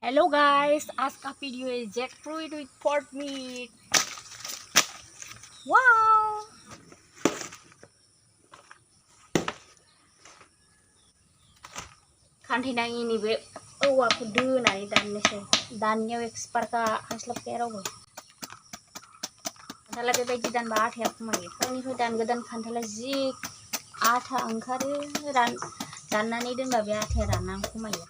Hello guys, आज का video है jackfruit with pork meat. Wow, खान्थैनाङि नैबे औवाखौ दोनानै दाननोसै। दाननायाव एक्सपार्टखा हास्लाबखाया रावबो। खान्थाला बेबायदि दानबा आथाया खमायो। फुंनिफ्राय दानगोदान खान्थाला जि आथा ओंखारो, दाननानै दोनबा बे आथाया राननानै खमायो।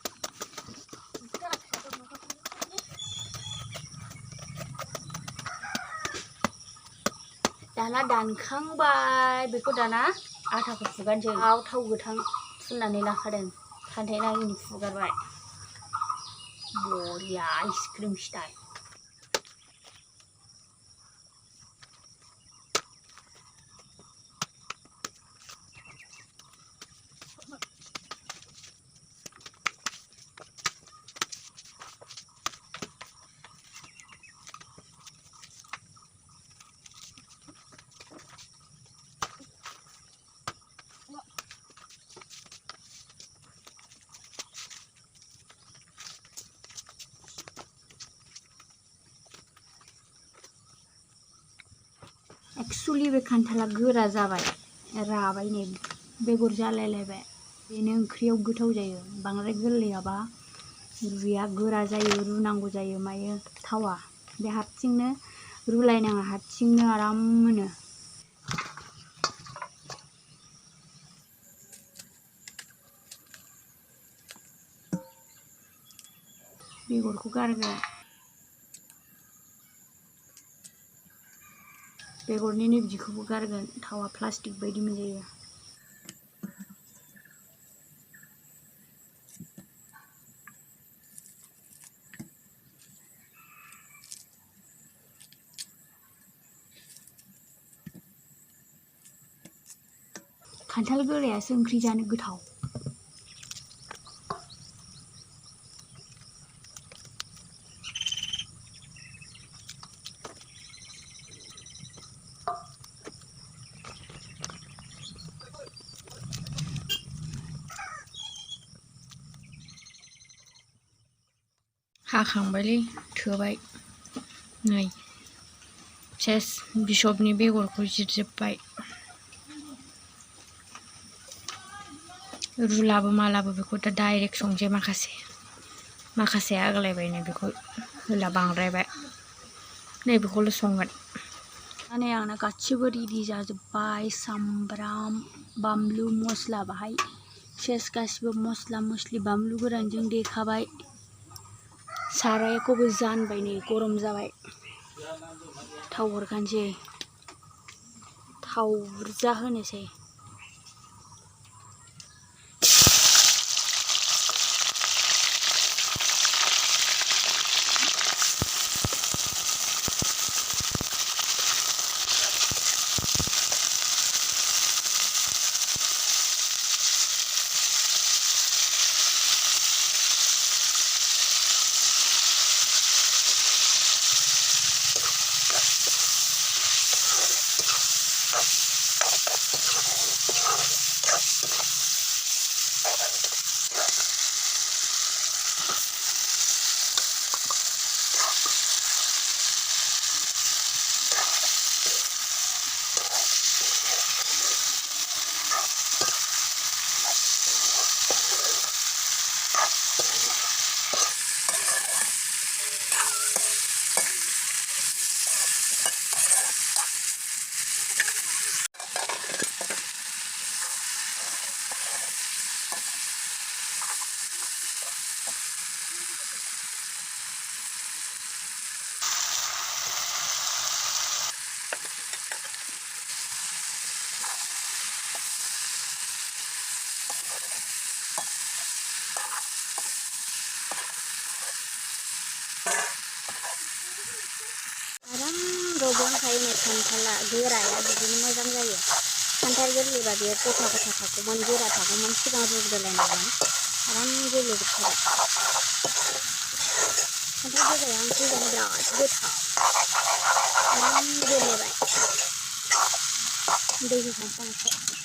दाना दानखांबाय, बेखौ दाना आटाखौ फुगारनोसै। थाव गोथां फुननानै लाखादों, खान्थैनाङिनि फुगारबाय। बरिया आइसक्रिम स्टाइल। एक्चुअली बे खान्थाला गोरा जाबाय, राबाय, नै बेगर जालायलायबाय। बेनो ओंख्रियाव गोथाव जायो। बांद्राय गोरलैयाबा रुइया, गोरा जायो, रुनांगौ जायो मायो थावा। बे हारसिंनो रुलायनाङा, हारसिंनो आराम मोनो। बेगरखौ गारगोन, बेगरनि बिदिखौबो गारगोन। थावा प्लास्टिक बायदि मोनजायो। खान्थाल गोरायासो ओंख्रि जानो गोथाव। हाखांबायलै, थोबाय। नै सेस बिसबनि बेगरखौ जिरजोब्बाय। रुलाबो मालाबो बेखौ दा डाइरेक्ट संसै। माखासे आग्लायबाय, नै बेखौ होला, बांद्रायबाय। नैबेखौल' संगोन। माने आंना गासिबो रेडि जाजोब्बाय। सामब्राम, बानलु, मस्ला, बाहाय सेस गासिबो मस्ला मस्लि बानलु गोरानजों देखाबाय। सारायखौबो जानबाय, नै गरम जाबाय। थाव हरखानोसै, थाव बुरजा होनोसै। रज'खायो नै खान्थाला गोराया बिदिनो मोजां जायो। खान्थाल गोरलैबा बेयो गथा गथा थागौमोन, गोरा थागौमोन। सिगां रुग्रोलायनांगौमोन, आराम गेब्लेजोबखाबाय। खान्थाल गोराया ओंख्रि जानो बिराद गोथाव, आराम गेब्लेबाय। दै होखानोसै आं एसे।